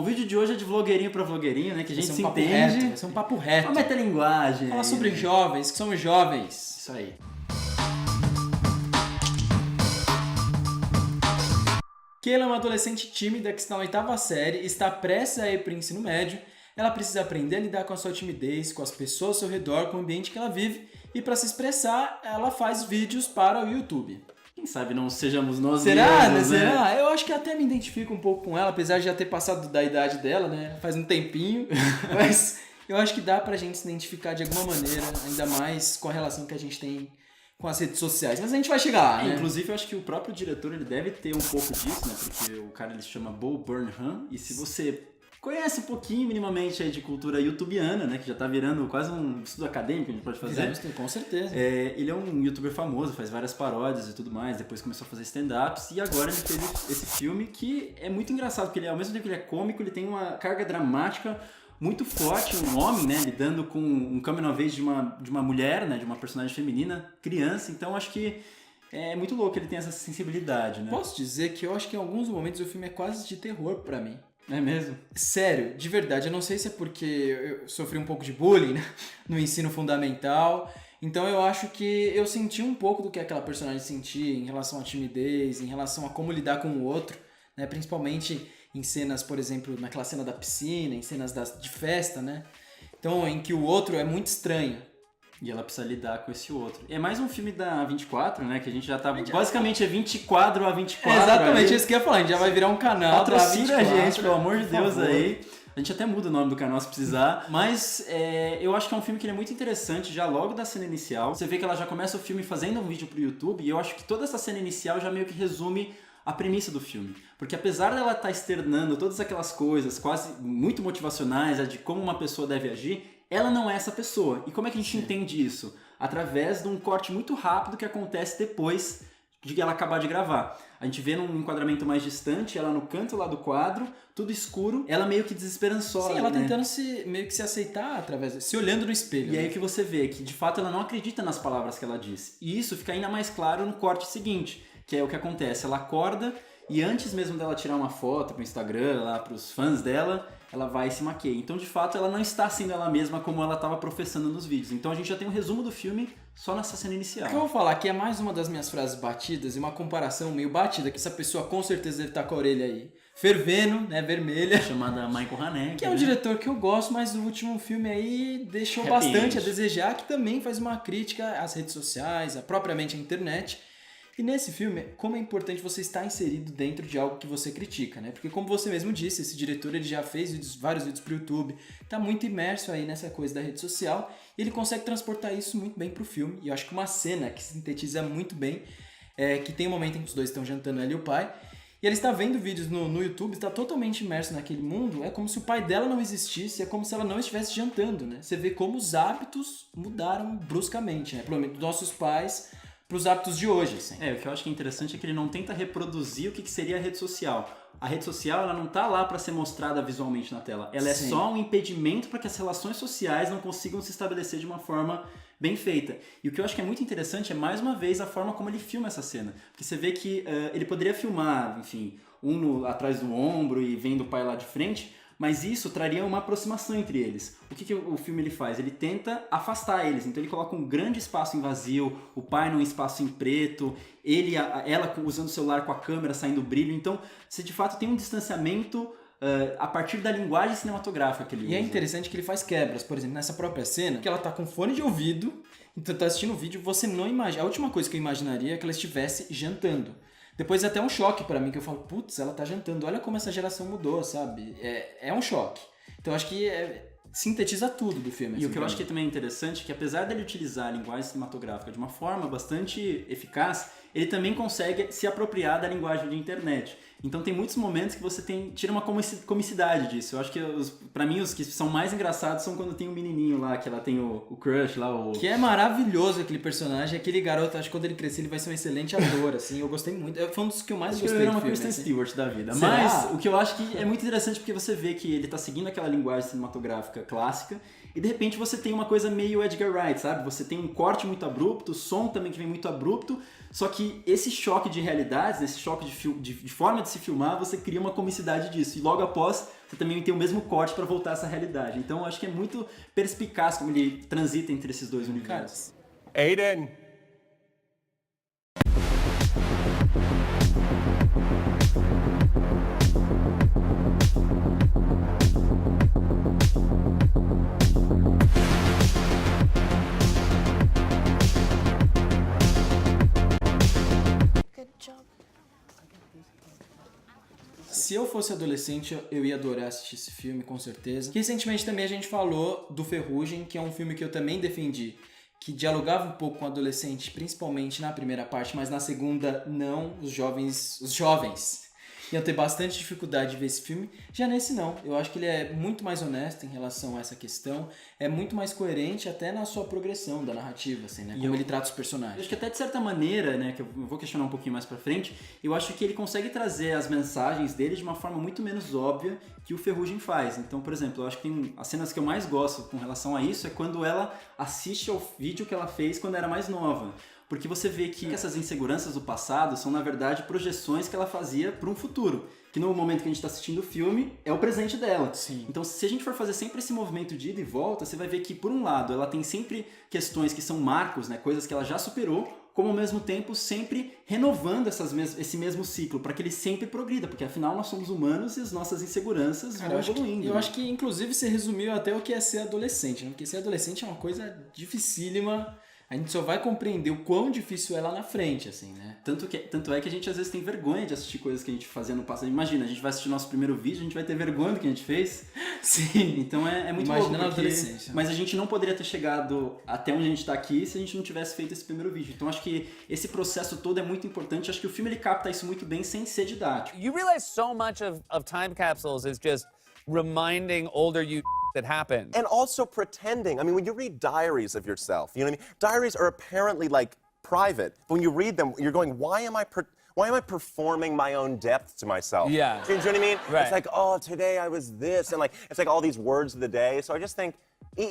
O vídeo de hoje é de vlogueirinho pra vlogueirinho, né? Que a gente se entende. Vai ser um papo reto. Uma metalinguagem. Falar sobre jovens, que somos jovens. Isso aí. Keila é uma adolescente tímida que está na 8ª série e está prestes a ir para o ensino médio. Ela precisa aprender a lidar com a sua timidez, com as pessoas ao seu redor, com o ambiente que ela vive. E para se expressar, ela faz vídeos para o YouTube. Quem sabe não sejamos nós Será, mesmos, né? Será? Eu acho que até me identifico um pouco com ela, apesar de já ter passado da idade dela, né? Faz um tempinho. Mas eu acho que dá pra gente se identificar de alguma maneira, ainda mais com a relação que a gente tem com as redes sociais. Mas a gente vai chegar lá, né? Inclusive, eu acho que o próprio diretor ele deve ter um pouco disso, né? Porque o cara ele se chama Bo Burnham. E se você conhece um pouquinho, minimamente, aí de cultura youtubiana, né? Que já tá virando quase um estudo acadêmico, a gente pode fazer. Com certeza. Ele é um youtuber famoso, faz várias paródias e tudo mais. Depois começou a fazer stand-ups. E agora ele fez esse filme que é muito engraçado. Porque ele, ao mesmo tempo que ele é cômico, ele tem uma carga dramática muito forte, um homem, né, lidando com um coming of age de uma mulher, né, de uma personagem feminina, criança. Então acho que é muito louco ele tem essa sensibilidade, né? Posso dizer que eu acho que em alguns momentos o filme é quase de terror pra mim. É mesmo? Sério, de verdade. Eu não sei se é porque eu sofri um pouco de bullying, né, no ensino fundamental. Então eu acho que eu senti um pouco do que aquela personagem sentia em relação à timidez, em relação a como lidar com o outro, né, principalmente em cenas, por exemplo, naquela cena da piscina, em cenas de festa, né? Então, em que o outro é muito estranho. E ela precisa lidar com esse outro. É mais um filme da 24, né? Que a gente já tá... Basicamente é 24 a 24. Exatamente, isso que eu ia falar. A gente já vai virar um canal. Patrocina a gente, pelo amor de Deus aí. A gente até muda o nome do canal se precisar. Mas eu acho que é um filme que ele é muito interessante, já logo da cena inicial. Você vê que ela já começa o filme fazendo um vídeo pro YouTube. E eu acho que toda essa cena inicial já meio que resume a premissa do filme. Porque apesar dela estar externando todas aquelas coisas quase muito motivacionais, de como uma pessoa deve agir, ela não é essa pessoa. E como é que a gente entende isso? Através de um corte muito rápido que acontece depois de ela acabar de gravar. A gente vê num enquadramento mais distante, ela no canto lá do quadro, tudo escuro, ela meio que desesperançosa. Sim, ela né? tentando meio que se aceitar se olhando no espelho. E aí que você vê que de fato ela não acredita nas palavras que ela diz. E isso fica ainda mais claro no corte seguinte, que é o que acontece. Ela acorda e antes mesmo dela tirar uma foto pro Instagram, lá pros fãs dela, ela vai e se maqueia. Então, de fato, ela não está sendo ela mesma como ela estava professando nos vídeos. Então, a gente já tem um resumo do filme só nessa cena inicial. O que eu vou falar que é mais uma das minhas frases batidas e uma comparação meio batida, que essa pessoa com certeza deve estar com a orelha aí fervendo, né, vermelha. Chamada Michael Haneke. Que é um diretor que eu gosto, mas o último filme aí deixou bastante a desejar, que também faz uma crítica às redes sociais, propriamente à internet. E nesse filme, como é importante você estar inserido dentro de algo que você critica, né? Porque como você mesmo disse, esse diretor ele já fez vários vídeos pro YouTube, tá muito imerso aí nessa coisa da rede social, e ele consegue transportar isso muito bem pro filme. E eu acho que uma cena que sintetiza muito bem, que tem um momento em que os dois estão jantando, ela e o pai, e ela está vendo vídeos no YouTube, está totalmente imerso naquele mundo, é como se o pai dela não existisse, é como se ela não estivesse jantando, né? Você vê como os hábitos mudaram bruscamente, né? Pelo menos dos nossos pais para os hábitos de hoje, assim. O que eu acho que é interessante é que ele não tenta reproduzir o que seria a rede social. A rede social ela não está lá para ser mostrada visualmente na tela. Ela é só um impedimento para que as relações sociais não consigam se estabelecer de uma forma bem feita. E o que eu acho que é muito interessante é, mais uma vez, a forma como ele filma essa cena. Porque você vê que ele poderia filmar, enfim, atrás do ombro e vendo o pai lá de frente, mas isso traria uma aproximação entre eles. O que o filme ele faz? Ele tenta afastar eles. Então ele coloca um grande espaço em vazio, o pai num espaço em preto, ela usando o celular com a câmera saindo brilho. Então você de fato tem um distanciamento a partir da linguagem cinematográfica que ele usa. E é interessante que ele faz quebras. Por exemplo, nessa própria cena, que ela tá com fone de ouvido, então tá assistindo o vídeo, você não imagina. A última coisa que eu imaginaria é que ela estivesse jantando. Depois é até um choque pra mim, que eu falo, putz, ela tá jantando, olha como essa geração mudou, sabe? É um choque. Então acho que sintetiza tudo do filme. E o que eu acho que também é interessante é que apesar dele utilizar a linguagem cinematográfica de uma forma bastante eficaz, ele também consegue se apropriar da linguagem de internet. Então tem muitos momentos que você tira uma comicidade disso. Eu acho que, pra mim, os que são mais engraçados são quando tem o menininho lá, que ela tem o crush lá. Que é maravilhoso aquele personagem, aquele garoto. Acho que quando ele crescer ele vai ser um excelente ator, assim. Eu gostei muito. Foi um dos que eu mais gostei do filme. Uma Kristen Stewart da vida. Será? Mas o que eu acho que é muito interessante porque você vê que ele tá seguindo aquela linguagem cinematográfica clássica e de repente você tem uma coisa meio Edgar Wright, sabe? Você tem um corte muito abrupto, o som também que vem muito abrupto, só que esse choque de realidades, esse choque de forma de se filmar, você cria uma comicidade disso. E logo após você também tem o mesmo corte pra voltar a essa realidade. Então eu acho que é muito perspicaz como ele transita entre esses dois universos. Aiden! Se eu fosse adolescente, eu ia adorar assistir esse filme, com certeza. Recentemente também a gente falou do Ferrugem, que é um filme que eu também defendi, que dialogava um pouco com o adolescente, principalmente na primeira parte, mas na segunda não, os jovens iam ter bastante dificuldade de ver esse filme. Já nesse não, eu acho que ele é muito mais honesto em relação a essa questão, é muito mais coerente até na sua progressão da narrativa, assim, né? Como ele trata os Eu personagens. acho que até de certa maneira, né, que eu vou questionar um pouquinho mais pra frente, eu acho que ele consegue trazer as mensagens dele de uma forma muito menos óbvia que o Ferrugem faz. Então, por exemplo, eu acho que tem as cenas que eu mais gosto com relação a isso é quando ela assiste ao vídeo que ela fez quando era mais nova. Porque você vê que essas inseguranças do passado são, na verdade, projeções que ela fazia para um futuro. Que no momento que a gente está assistindo o filme, é o presente dela. Sim. Então, se a gente for fazer sempre esse movimento de ida e volta, você vai ver que, por um lado, ela tem sempre questões que são marcos, né, coisas que ela já superou, como ao mesmo tempo sempre renovando esse mesmo ciclo, para que ele sempre progrida, porque afinal nós somos humanos e as nossas inseguranças vão evoluindo. Eu acho que, inclusive, você resumiu até o que é ser adolescente, né? Porque ser adolescente é uma coisa dificílima. A gente só vai compreender o quão difícil é lá na frente, assim, né? Tanto é que a gente às vezes tem vergonha de assistir coisas que a gente fazia no passado. Imagina, a gente vai assistir nosso primeiro vídeo, a gente vai ter vergonha do que a gente fez. Sim. Então é muito Imagina louco, na porque... adolescência. Mas a gente não poderia ter chegado até onde a gente está aqui se a gente não tivesse feito esse primeiro vídeo. Então acho que esse processo todo é muito importante. Acho que o filme ele capta isso muito bem sem ser didático. You realize so much of time capsules is just reminding older you that happened. And also pretending. I mean, when you read diaries of yourself, you know what I mean? Diaries are apparently like private. But when you read them, you're going, why am I performing my own depth to myself? Yeah. Do you know what I mean? Right. It's like, oh, today I was this, and like it's like all these words of the day. So I just think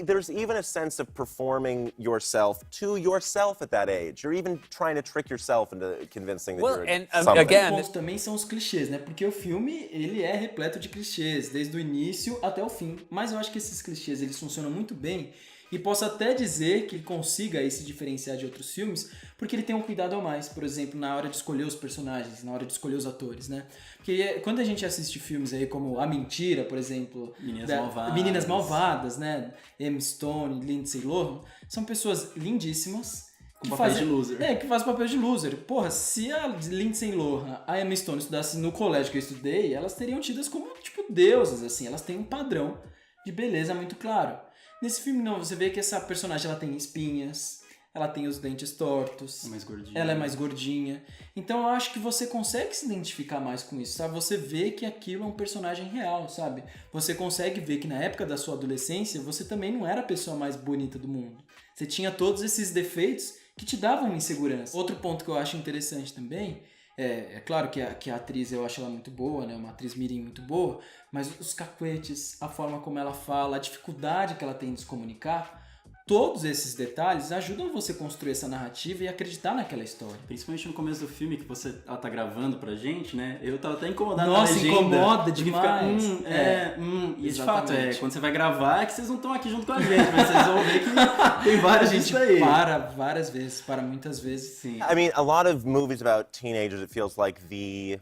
there's even a sense of performing yourself to yourself at that age. You're even trying to trick yourself into convincing that Well, you're and, something. again- O ponto também são os clichês, né? Porque o filme, ele é repleto de clichês, desde o início até o fim. Mas eu acho que esses clichês, eles funcionam muito bem. E posso até dizer que ele consiga aí se diferenciar de outros filmes, porque ele tem um cuidado a mais, por exemplo, na hora de escolher os personagens, na hora de escolher os atores, né? Porque quando a gente assiste filmes aí como A Mentira, por exemplo... Meninas Malvadas, né? Emma Stone, Lindsay Lohan, são pessoas lindíssimas, Com papel de loser. que faz papel de loser. Porra, se a Lindsay Lohan, a Emma Stone estudassem no colégio que eu estudei, elas teriam tidas como, tipo, deusas, assim. Elas têm um padrão de beleza muito claro. Nesse filme, não. Você vê que essa personagem, ela tem espinhas, ela tem os dentes tortos. É mais gordinha. Ela é mais gordinha. Então, eu acho que você consegue se identificar mais com isso, sabe? Você vê que aquilo é um personagem real, sabe? Você consegue ver que na época da sua adolescência, você também não era a pessoa mais bonita do mundo. Você tinha todos esses defeitos que te davam insegurança. Outro ponto que eu acho interessante também, é claro que a atriz eu acho ela muito boa, né? Uma atriz mirim muito boa, mas os cacuetes, a forma como ela fala, a dificuldade que ela tem de se comunicar, todos esses detalhes ajudam você a construir essa narrativa e acreditar naquela história. Principalmente no começo do filme, que ela tá gravando pra gente, né? Eu tava até incomodado Nossa, na legenda. incomoda porque demais. E de fato, Exatamente. quando você vai gravar é que vocês não estão aqui junto com a gente, mas vocês vão ver que tem várias disso aí. Para várias vezes, para muitas vezes. Sim. I mean, a lot of movies about teenagers, it feels like the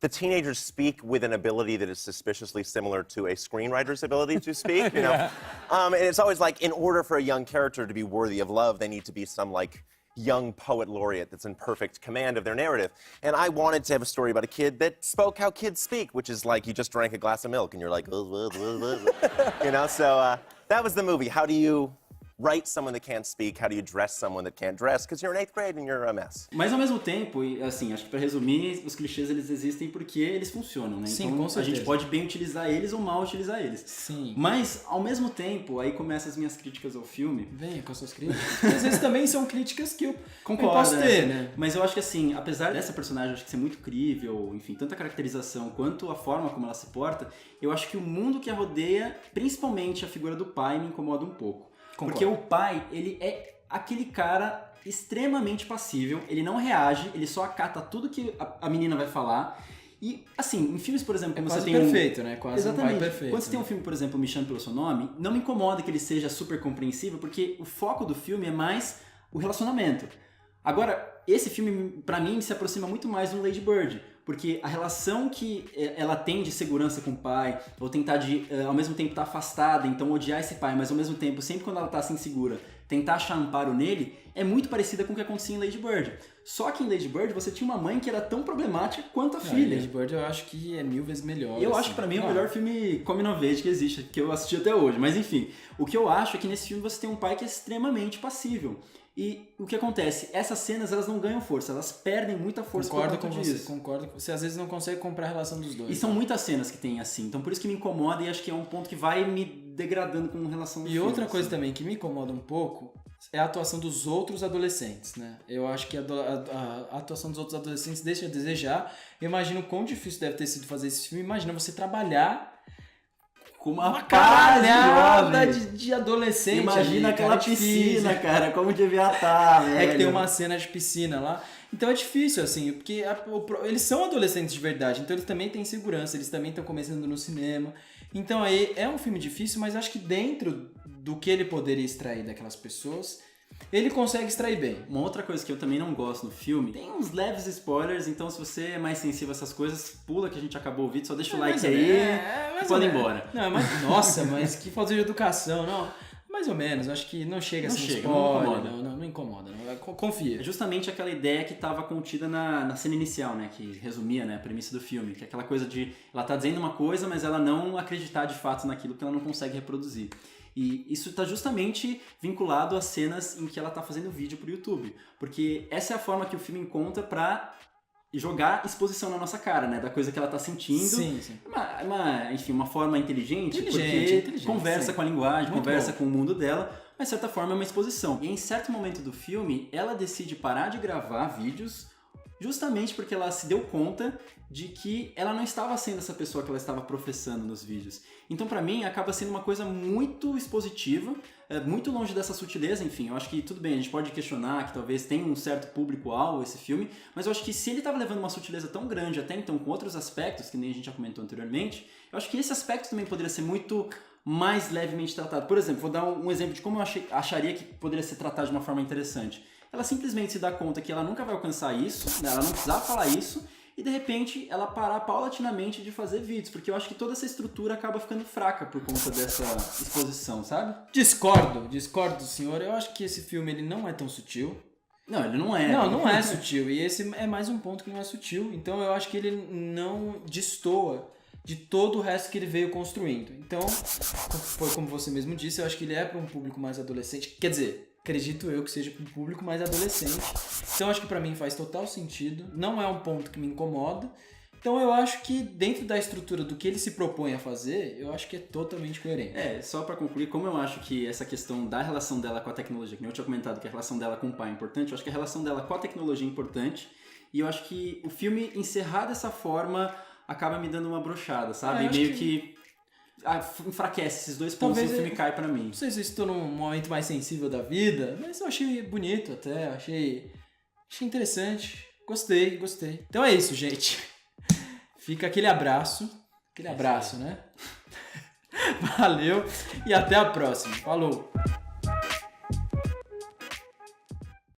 teenagers speak with an ability that is suspiciously similar to a screenwriter's ability to speak, you know? And it's always like, in order for a young character to be worthy of love, they need to be some, like, young poet laureate that's in perfect command of their narrative. And I wanted to have a story about a kid that spoke how kids speak, which is like you just drank a glass of milk and you're like, you know? So that was the movie. How do you write someone that can't speak? How do you dress someone that can't dress? Because you're in 8th grade and you're a mess. Mas ao mesmo tempo, e assim, acho que pra resumir, os clichês eles existem porque eles funcionam, né? Sim, então com a certeza. gente pode bem utilizar eles ou mal utilizar eles. Sim. Mas ao mesmo tempo, aí começam as minhas críticas ao filme. Venha com as suas críticas. Às vezes também são críticas que eu Concordo, posso ter, né? Mas eu acho que assim, apesar dessa personagem acho que ser muito crível, enfim, tanto a caracterização quanto a forma como ela se porta, eu acho que o mundo que a rodeia, principalmente a figura do pai, me incomoda um pouco. Concordo. Porque o pai, ele é aquele cara extremamente passível, ele não reage, ele só acata tudo que a menina vai falar. E, assim, em filmes, por exemplo, como quase você tem perfeito, né? Quase Exatamente. um pai perfeito. Quando você tem um filme, por exemplo, Me Chame Pelo Seu Nome, não me incomoda que ele seja super compreensível, porque o foco do filme é mais o relacionamento. Agora, esse filme, pra mim, se aproxima muito mais do Lady Bird, porque a relação que ela tem de segurança com o pai, ou tentar de, ao mesmo tempo, estar afastada, então odiar esse pai, mas ao mesmo tempo, sempre quando ela tá assim insegura, tentar achar amparo nele, é muito parecida com o que acontecia em Lady Bird. Só que em Lady Bird você tinha uma mãe que era tão problemática quanto a filha. Lady Bird eu acho que é 1000 vezes melhor. Eu assim. acho que pra mim é o melhor filme coming of age que existe, que eu assisti até hoje. Mas enfim, o que eu acho é que nesse filme você tem um pai que é extremamente passível. E o que acontece? Essas cenas elas não ganham força, elas perdem muita força Concordo por com conta você, disso. concordo com você. Às vezes não consegue comprar a relação dos dois. E são muitas cenas que tem assim, então por isso que me incomoda e acho que é um ponto que vai me degradando com relação ao E filme, outra coisa assim. também que me incomoda um pouco é a atuação dos outros adolescentes, né? Eu acho que a atuação dos outros adolescentes deixa a desejar. Eu imagino quão difícil deve ter sido fazer esse filme. Imagina você trabalhar Com uma pá caralhada jovem. de adolescente. Imagina ali, aquela cara, é difícil. piscina, cara, como devia estar, velho. É que tem uma cena de piscina lá. Então é difícil, assim, porque eles são adolescentes de verdade, então eles também têm segurança, eles também estão começando no cinema. Então aí é um filme difícil, mas acho que dentro do que ele poderia extrair daquelas pessoas, ele consegue extrair bem. Uma outra coisa que eu também não gosto no filme, tem uns leves spoilers, então se você é mais sensível a essas coisas, pula que a gente acabou o vídeo, só deixa o like aí e pode ir embora. Não, mas, nossa, mas que falta de educação, não. Mais ou menos, acho que não chega Não assim chega, spoiler, não incomoda. não. Confia. É justamente aquela ideia que estava contida na cena inicial, né, que resumia, né, a premissa do filme, que é aquela coisa de ela tá dizendo uma coisa, mas ela não acreditar de fato naquilo que ela não consegue reproduzir. E isso está justamente vinculado às cenas em que ela está fazendo vídeo pro YouTube. Porque essa é a forma que o filme encontra para jogar exposição na nossa cara, né? Da coisa que ela tá sentindo. Sim. Enfim, uma forma inteligente porque Inteligente, conversa sim. com a linguagem, Muito conversa bom. com o mundo dela, mas de certa forma é uma exposição. E em certo momento do filme, ela decide parar de gravar vídeos justamente porque ela se deu conta de que ela não estava sendo essa pessoa que ela estava professando nos vídeos. Então, pra mim, acaba sendo uma coisa muito expositiva, muito longe dessa sutileza. Enfim, eu acho que tudo bem, a gente pode questionar que talvez tenha um certo público-alvo esse filme, mas eu acho que se ele estava levando uma sutileza tão grande até então com outros aspectos, que nem a gente já comentou anteriormente, eu acho que esse aspecto também poderia ser muito mais levemente tratado. Por exemplo, vou dar um exemplo de como eu acharia que poderia ser tratado de uma forma interessante. Ela simplesmente se dá conta que ela nunca vai alcançar isso, né? Ela não precisava falar isso, e de repente ela parar paulatinamente de fazer vídeos, porque eu acho que toda essa estrutura acaba ficando fraca por conta dessa exposição, sabe? Discordo do senhor. Eu acho que esse filme ele não é tão sutil. Não, ele não é. Não é sutil. E esse é mais um ponto que não é sutil. Então eu acho que ele não destoa de todo o resto que ele veio construindo. Então, foi como você mesmo disse, eu acho que ele é para um público mais adolescente. Quer dizer, acredito eu que seja para um público mais adolescente. Então acho que para mim faz total sentido. Não é um ponto que me incomoda. Então eu acho que dentro da estrutura do que ele se propõe a fazer, eu acho que é totalmente coerente. Só pra concluir, como eu acho que essa questão da relação dela com a tecnologia, que eu tinha comentado que a relação dela com o pai é importante, eu acho que a relação dela com a tecnologia é importante, e eu acho que o filme encerrar dessa forma acaba me dando uma brochada, sabe? E meio que enfraquece esses dois pontos e o filme cai pra mim. Não sei se eu estou num momento mais sensível da vida, mas eu achei bonito até, achei interessante. Gostei. Então é isso, gente. Fica aquele abraço. Né? Valeu e até a próxima. Falou!